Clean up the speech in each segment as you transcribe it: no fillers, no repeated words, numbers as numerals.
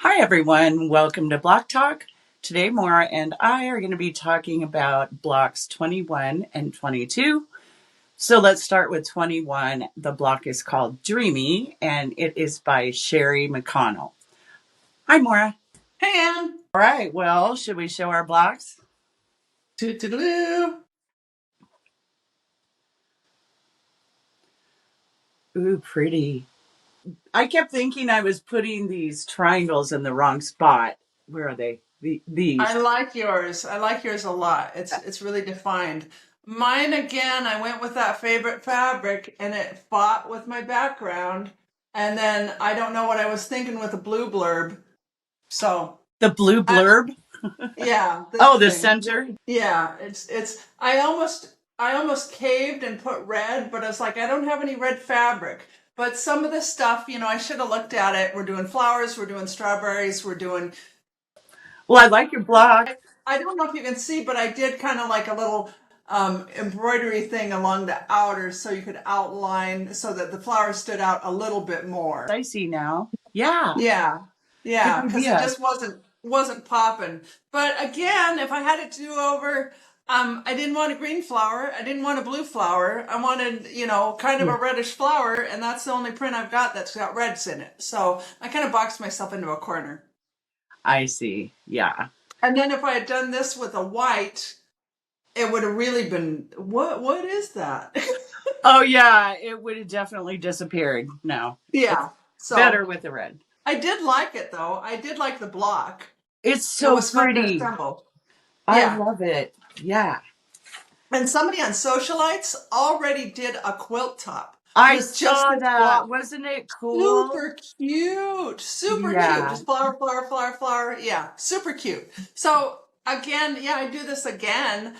Hi everyone, welcome to Block Talk. Today Maura and I are going to be talking about blocks 21 and 22. So let's start with 21. The block is called Dreamy and it is by Sherry McConnell. Hi Maura. Hey, Ann. All right, well, should we show our blocks? Toodaloo. Ooh, pretty. I kept thinking I was putting these triangles in the wrong spot. Where are they? These. I like yours. I like yours a lot. It's really defined. Mine again, I went with that favorite fabric and it fought with my background. And then I don't know what I was thinking with the blue blurb. So The blue blurb? yeah, this Oh, the thing. center? Yeah, it's I almost caved and put red, but it's like I don't have any red fabric. But some of the stuff, I should have looked at it. We're doing flowers, we're doing strawberries, we're doing Well, I like your block. I don't know if you can see, but I did kind of like a little embroidery thing along the outer so you could outline so that the flower stood out a little bit more. I see now. Yeah, Yeah. good Yeah, because it idea. just wasn't popping. But again, if I had it to do over, I didn't want a green flower. I didn't want a blue flower. I wanted, kind of a reddish flower, and that's the only print I've got that's got reds in it. So I kind of boxed myself into a corner. I see. Yeah. And then if I had done this with a white, it would have really been what is that? Oh, yeah. It would have definitely disappeared. No, it's Yeah. So better with the red. I did like it though. I did like the block. It's It so was fun to pretty. assemble. I Yeah. love it. Yeah. And somebody on Sewcialites already did a quilt top I with just saw this that. block. Wasn't it cool? Super cute. Super cute. Yeah. Just flower, flower, flower, flower. Yeah. Super cute. So again, yeah, I do this again.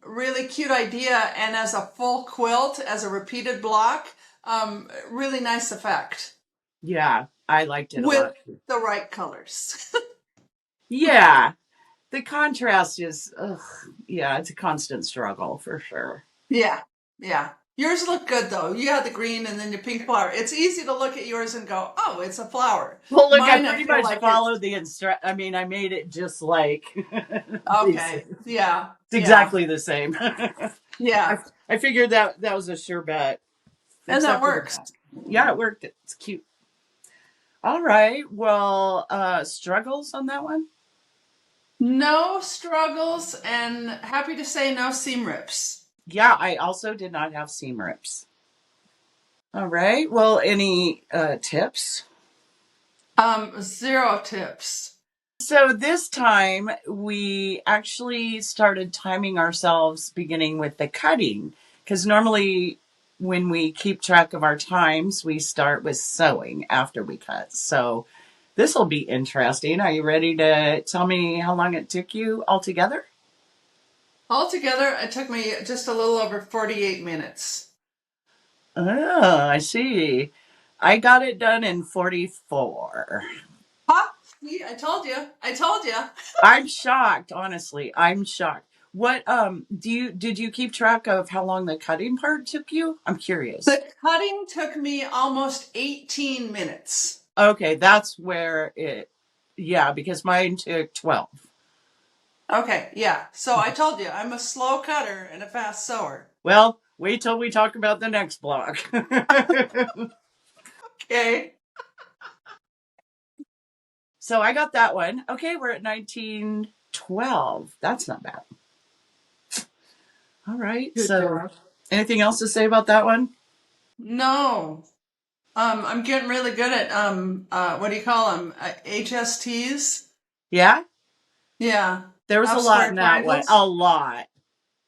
Really cute idea. And as a full quilt, as a repeated block, really nice effect Yeah. I liked it a with lot. the right colors. Yeah. The contrast is, ugh, yeah, it's a constant struggle for sure. Yeah. Yeah. Yours look good though. You had the green and then your pink flower. It's easy to look at yours and go, oh, it's a flower. Well, look, I Mine, I pretty feel much like followed it's the I mean, I made it just like these. okay. Yeah. It's Yeah. exactly the same. I, Yeah. I figured that was a sure bet, And that except for the works. back. Yeah, it worked. It's cute. All right. Well, struggles on that one? No struggles and happy to say no seam rips. Yeah, I also did not have seam rips. All right. Well, any tips? Zero tips. So this time we actually started timing ourselves beginning with the cutting because normally when we keep track of our times, we start with sewing after we cut. So this will be interesting. Are you ready to tell me how long it took you altogether? Altogether, it took me just a little over 48 minutes. Oh, I see. I got it done in 44. Ha! See, I told you. I told you. I'm shocked, honestly. I'm shocked. What did you keep track of how long the cutting part took you? I'm curious. The cutting took me almost 18 minutes. Okay, that's where it yeah, because mine took 12. Okay, yeah. So I told you, I'm a slow cutter and a fast sewer. Well, wait till we talk about the next block. Okay. So I got that one. Okay, we're at 1912. That's not bad. All right. Good So job. anything else to say about that one? No. I'm getting really good at what do you call them? HSTs. Yeah? Yeah. There was a Half lot square in that one. triangles. A lot.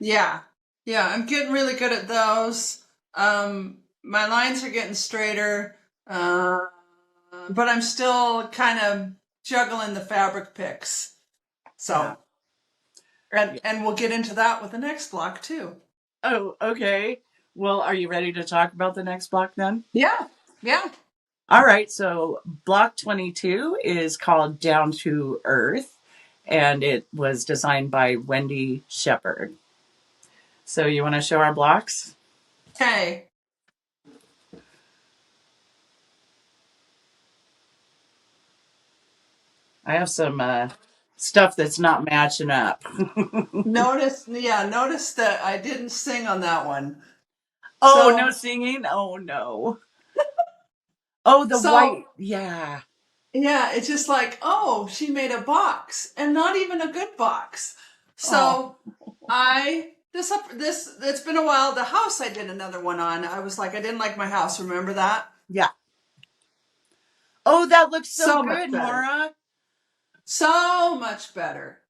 Yeah. Yeah, I'm getting really good at those. My lines are getting straighter, but I'm still kind of juggling the fabric picks. Yeah. So, and we'll get into that with the next block too. Oh, okay. Well, are you ready to talk about the next block then? Yeah. Yeah. All right. So, block 22 is called Down to Earth, and it was designed by Wendy Shepard. So, you want to show our blocks? Okay. I have some stuff that's not matching up. Notice that I didn't sing on that one. Oh, no So, singing? Oh, no. Oh, the so white. Yeah. yeah, it's just like, oh, she made a box and not even a good box. Oh, So this it's been a while. The house I did another one on. I was like, I didn't like my house. Remember that? yeah. Oh, that looks so So much good, better. Maura. So much better.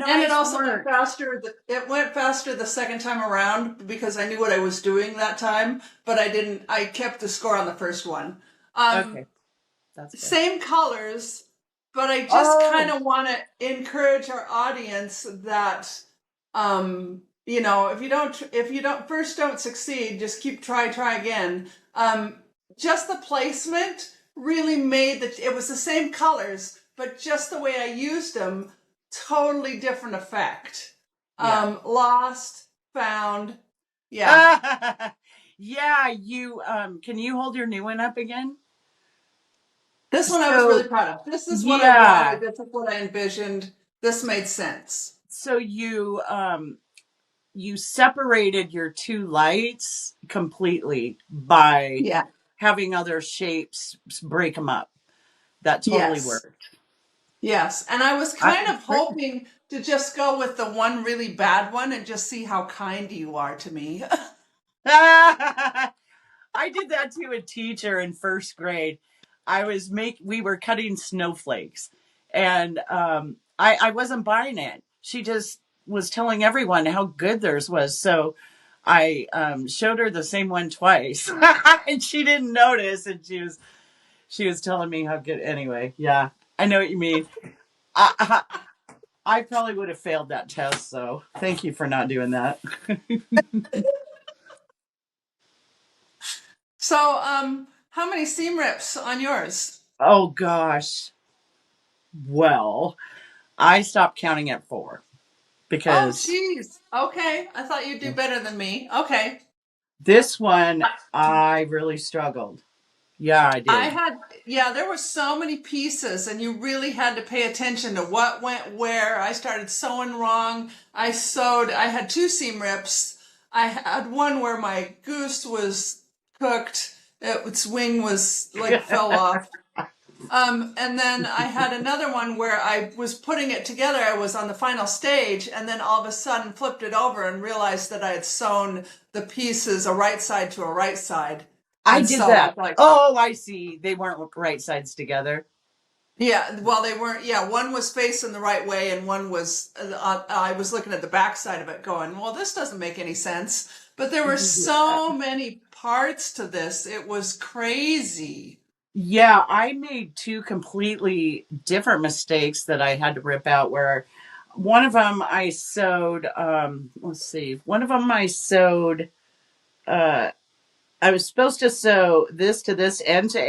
And it Nice also went work. faster. It went faster the second time around because I knew what I was doing that time, but I didn't. I kept the score on the first one. Okay, that's good. Same colors, but I just kind Oh, of want to encourage our audience that, if you don't first don't succeed, just try again. Just the placement really made it was the same colors, but just the way I used them, totally different effect. yeah. Lost, found, yeah. Yeah, you can you hold your new one up again? This one I was really So, proud of. This is what I wanted. yeah. This is what I envisioned. This made sense. So you separated your two lights completely by Yeah. having other shapes break them up. That totally Yes. worked. Yes. And I was I, kind of hoping to just go with the one really bad one and just see how kind you are to me. I did that to a teacher in first grade. We were cutting snowflakes, and I wasn't buying it. She just was telling everyone how good theirs was. So I showed her the same one twice, and she didn't notice. And she was telling me how good. Anyway, yeah, I know what you mean. I probably would have failed that test. So thank you for not doing that. So, how many seam rips on yours? Oh gosh. Well, I stopped counting at 4 Oh, because geez. Okay. I thought you'd do better than me. Okay. this one I really struggled. Yeah, I I did. had, yeah, there were so many pieces, and you really had to pay attention to what went where. I started sewing wrong. I had two seam rips. I had one where my goose was cooked, its wing was like fell off. And then I had another one where I was putting it together. I was on the final stage, and then all of a sudden flipped it over and realized that I had sewn the pieces a right side to a right side. I And did so that. it's like, Oh, I see. They weren't right sides together. yeah, well, they weren't. Yeah, one was facing the right way, and one was. I was looking at the back side of it, going, "Well, this doesn't make any sense." But there were Yeah. so many parts to this; it was crazy. Yeah, I made two completely different mistakes that I had to rip out where one of them I sewed let's see. One of them I sewed uh I was supposed to sew this to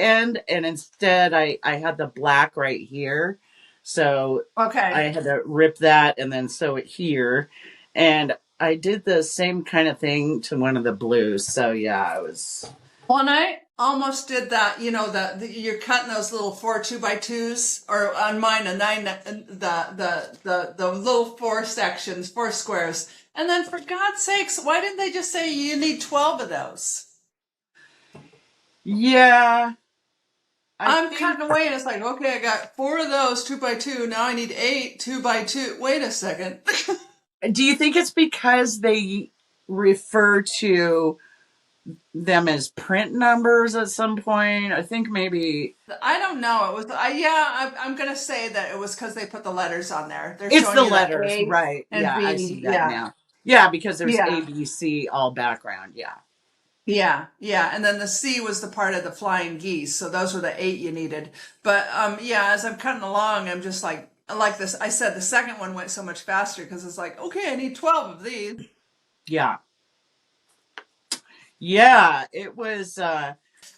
end, and instead I had the black right here. So I Okay. had to rip that and then sew it here. And I did the same kind of thing to one of the blues. So yeah, I was. Well, and I almost did that. You're cutting those little 4 2x2s, or on mine a nine, the little four sections, four squares. And then, for God's sakes, why didn't they just say you need 12 of those? Yeah, I I'm think. cutting away, and it's like, okay, I got 4 of those 2x2. Now I need 8 2x2. Wait a second. Do you think it's because they refer to them as print numbers at some point? I think maybe I don't know. It was, I'm gonna say that it was because they put the letters on there. They're it's showing the you the letters, A right? and Yeah, I B. see that Yeah, now. Yeah, because there's A, yeah. B, C, all background. Yeah. Yeah, yeah, and then the C was the part of the flying geese, so those were the 8 you needed. But yeah, as I'm cutting along, I'm just like this. I said the second one went so much faster because it's like, okay, I need 12 of these. Yeah. Yeah, it was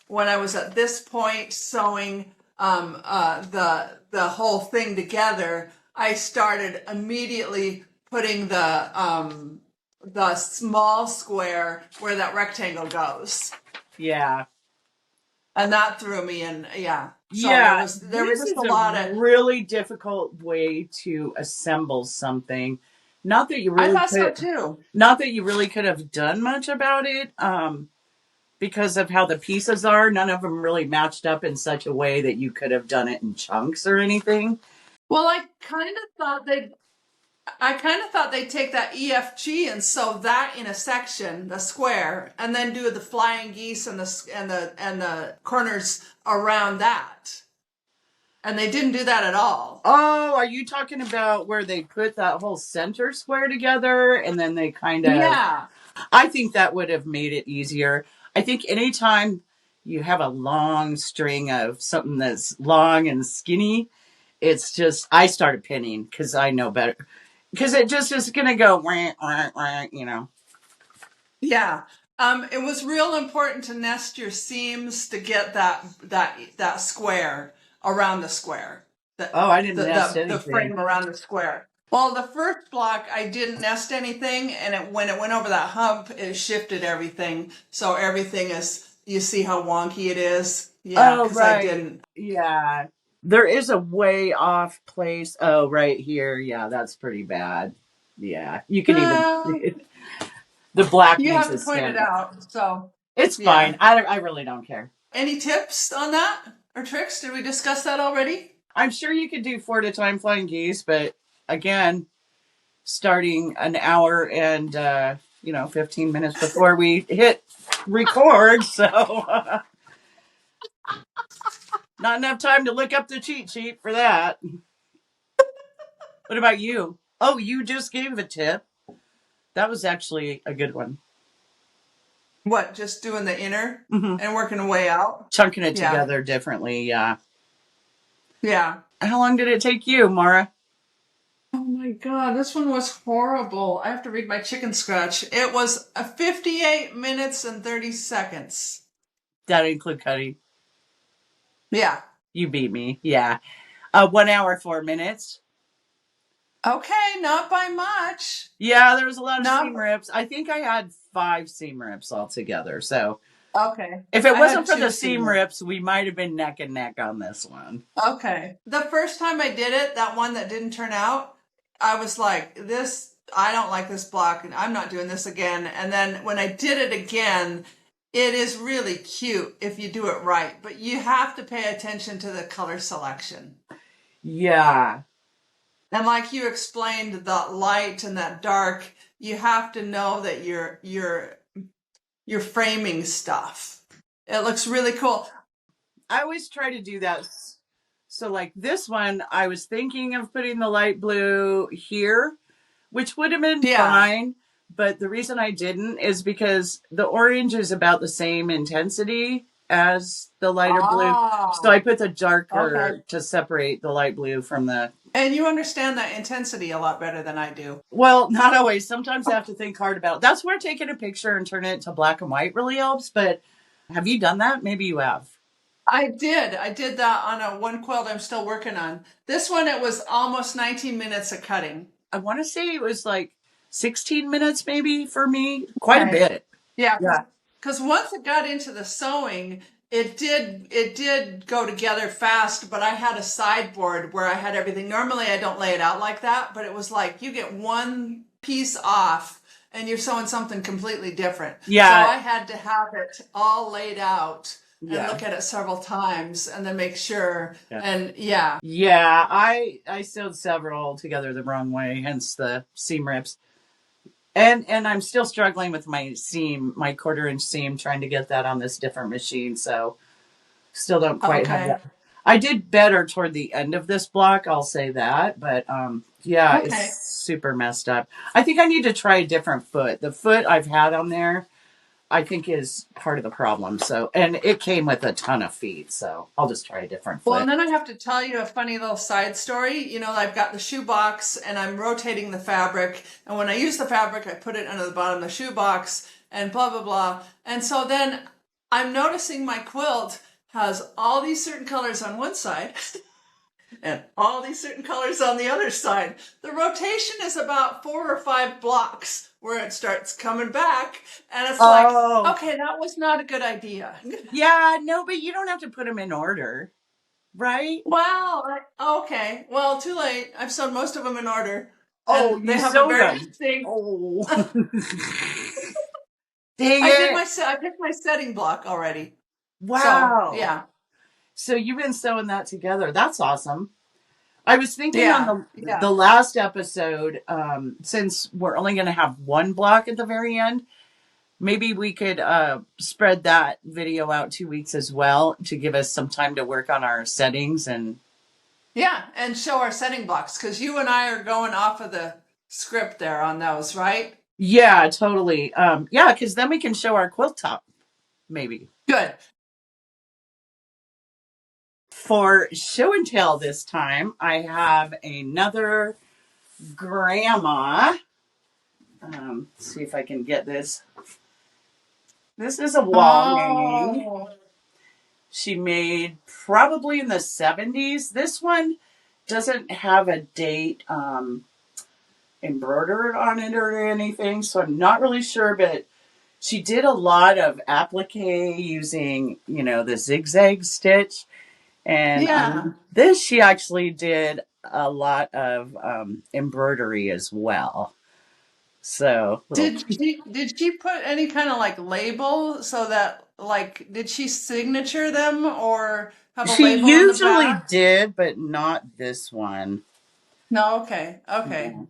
When I was at this point sewing the whole thing together, I started immediately putting the small square where that rectangle goes, yeah. and that threw me in. Yeah. So Yeah, there was this just is a a lot of. really difficult way to assemble something. Not that you I really thought so could, too. not that you really could have done much about it, because of how the pieces are. None of them really matched up in such a way that you could have done it in chunks or anything. Well, I kind of thought they'd take that EFG and sew that in a section, the square, and then do the flying geese and the corners around that. And they didn't do that at all. Oh, are you talking about where they put that whole center square together and then they kind of, Yeah. I think that would have made it easier. I think anytime you have a long string of something that's long and skinny, it's just, I started pinning because I know better. Because it just is going to go, wah, wah, wah, you know. Yeah. It was real important to nest your seams to get that square around the square. The, Oh, I didn't nest the anything. frame around the square. Well, the first block I didn't nest anything, and when it went over that hump, it shifted everything. So everything is, you see how wonky it is? Yeah, Oh, because I right. didn't. Yeah. There is a way off place. Oh, right here. Yeah, that's pretty bad. Yeah. You can even see Uh, it. The black you makes have it to point it stand out. out. So, It's fine. yeah. I really don't care. Any tips on that or tricks? Did we discuss that already? I'm sure you could do 4 at a time flying geese, but again, starting an hour and 15 minutes before we hit record, so not enough time to look up the cheat sheet for that. What about you? Oh, you just gave a tip. That was actually a good one. What, just doing the inner Hmm. and working a way out? Chunking it Yeah. together differently. Yeah. Yeah. How long did it take you, Maura? Oh my God, this one was horrible. I have to read my chicken scratch. It was 58 minutes and 30 seconds. That include cutting. Yeah. You beat me. Yeah. 1 hour, 4 minutes. Okay, not by much. Yeah, there was a lot of Not seam rips. I think I had 5 seam rips altogether. So okay. if it I had wasn't for two the seam seniors. rips, we might have been neck and neck on this one. Okay. The first time I did it, that one that didn't turn out, I was like, this, I don't like this block and I'm not doing this again. And then when I did it again, it is really cute if you do it right, but you have to pay attention to the color selection. Yeah. And like you explained, that light and that dark, you have to know that you're framing stuff. It looks really cool. I always try to do that. So, like this one, I was thinking of putting the light blue here, which would have been Yeah. fine. But the reason I didn't is because the orange is about the same intensity as the lighter blue. So I Oh, put the okay. darker to separate the light blue from the. And you understand that intensity a lot better than I do. Well, not always. Sometimes I have to think hard about it. That's where taking a picture and turning it to black and white really helps. But have you done that? Maybe you have. I did. I did that on a one quilt I'm still working on. This one, it was almost 19 minutes of cutting. I want to say it was like 16 minutes maybe for me. Quite a Okay. bit. Yeah, Yeah. because once it got into the sewing, it did go together fast, but I had a sideboard where I had everything. Normally I don't lay it out like that, but it was like you get one piece off and you're sewing something completely different. So Yeah. I had to have it all laid out and Yeah. look at it several times and then make sure. Yeah. And yeah. Yeah. I sewed several together the wrong way, hence the seam rips. And I'm still struggling with my seam, my 1/4 inch seam, trying to get that on this different machine. So still don't quite have Okay. that. I did better toward the end of this block, I'll say that. But yeah, it's Okay. super messed up. I think I need to try a different foot. The foot I've had on there, I think is part of the problem. So, and it came with a ton of feet. So I'll just try a different Well, foot. and then I have to tell you a funny little side story. You know, I've got the shoe box and I'm rotating the fabric. And when I use the fabric, I put it under the bottom of the shoe box and blah, blah, blah. And so then I'm noticing my quilt has all these certain colors on one side and all these certain colors on the other side. The rotation is about 4 or 5 blocks where it starts coming back. And it's like, Oh, okay, that was not a good idea. yeah, no, but you don't have to put them in order. right? Well, okay. Well, too late. I've sewn most of them in order, Oh, and you they have a sewed very them. distinct. Oh, dang it. I picked my setting block already. So Wow. yeah, So you've been sewing that together. That's awesome. I was thinking on yeah, the yeah, last episode, since we're only going to have one block at the very end, maybe we could spread that video out 2 weeks as well to give us some time to work on our settings. And yeah, and show our setting blocks because you and I are going off of the script there on those, right? yeah, totally. Yeah, because then we can show our quilt top, maybe. Good. For show and tell this time, I have another grandma. See if I can get this. This is a wall hanging Oh, she made probably in the 70s. This one doesn't have a date embroidered on it or anything, so I'm not really sure, but she did a lot of applique using, the zigzag stitch. And yeah. on this, she actually did a lot of embroidery as well. So, little. Did she put any kind of like label so that like did she signature them or have a She label on the usually back? did, but not this one. No, okay, okay. Yeah.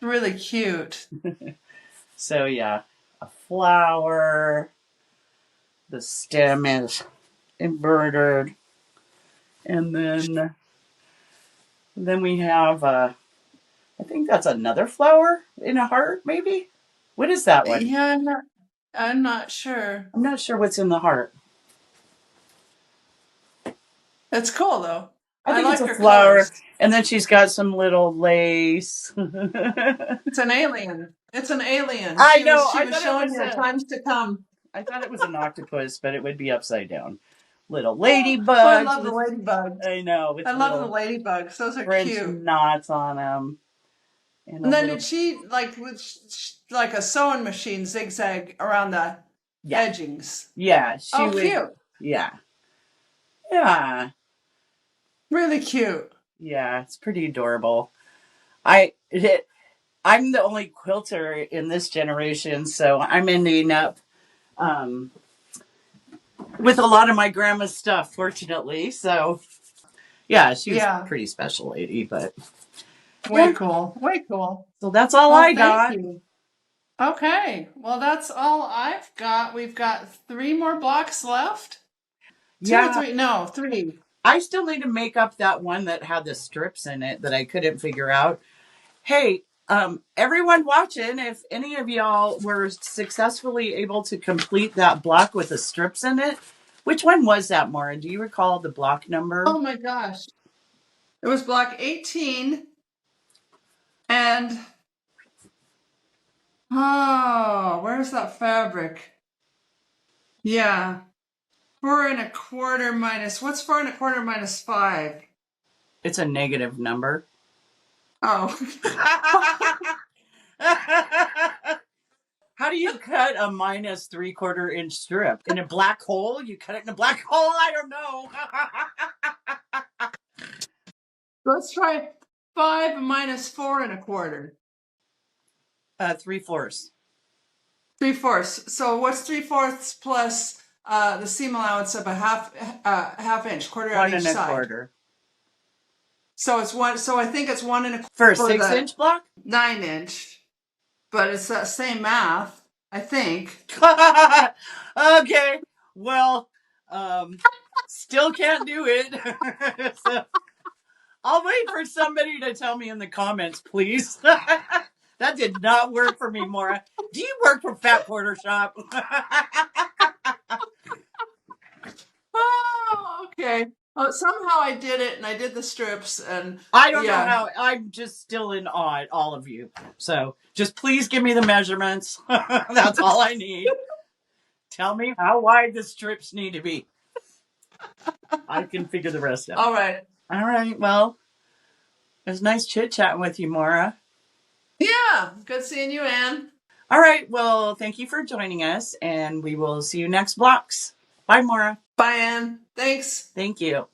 Really cute. So, yeah, a flower. The stem is embroidered. And then we have, I think that's another flower in a heart, maybe? What is that one? Yeah, I'm not sure. I'm not sure what's in the heart. It's cool though. I I think it's like a her flower. colors. And then she's got some little lace. It's an alien. It's an alien. I She was know. she was showing you times to come. I thought it was an octopus, but it would be upside down. Little Oh, I ladybugs love the with, ladybugs. I know, with I love the little ladybugs. Those are French cute. knots on them. And a And then little, did she like with like a sewing machine zigzag around the yeah. edgings? Yeah, she Oh, would, cute. yeah. Yeah. Really cute. Yeah, it's pretty adorable. I it, I'm the only quilter in this generation, so I'm ending up um, with a lot of my grandma's stuff, fortunately. So yeah, she was a Yeah. pretty special lady, but Way yeah. cool. Way cool. So that's all Well, I thank got. you. Okay. Well, that's all I've got. We've got 3 more blocks left. Two or Yeah, three? No, 3. I still need to make up that one that had the strips in it that I couldn't figure out. Hey, everyone watching, if any of y'all were successfully able to complete that block with the strips in it, which one was that, Maura? Do you recall the block number? Oh my gosh. It was block 18 and oh, where's that fabric? Yeah. 4 1/4 minus, what's 4 1/4 minus 5? It's a negative number. Oh. How do you cut a minus 3/4 inch strip? In a black hole? You cut it in a black hole? I don't know. Let's try 5 minus 4 1/4. 3/4. 3/4. So what's 3/4 plus the seam allowance of a half inch, quarter on One each and a side? quarter. So it's one. So I think it's 1 1/4 For a for six the inch block? 9 inch, but it's that same math. I think. Okay. Well, still can't do it. So I'll wait for somebody to tell me in the comments, please. That did not work for me, Maura. Do you work for Fat Porter Shop? Oh, okay. Oh, somehow I did it, and I did the strips, and I don't know yeah. how. I'm just still in awe at all of you. So just please give me the measurements. That's all I need. Tell me how wide the strips need to be. I can figure the rest out. All right. All right. Well, it was nice chit chatting with you, Maura. Yeah. Good seeing you, Anne. All right. Well, thank you for joining us, and we will see you next blocks. Bye, Maura. Bye, Anne. Thanks. Thank you.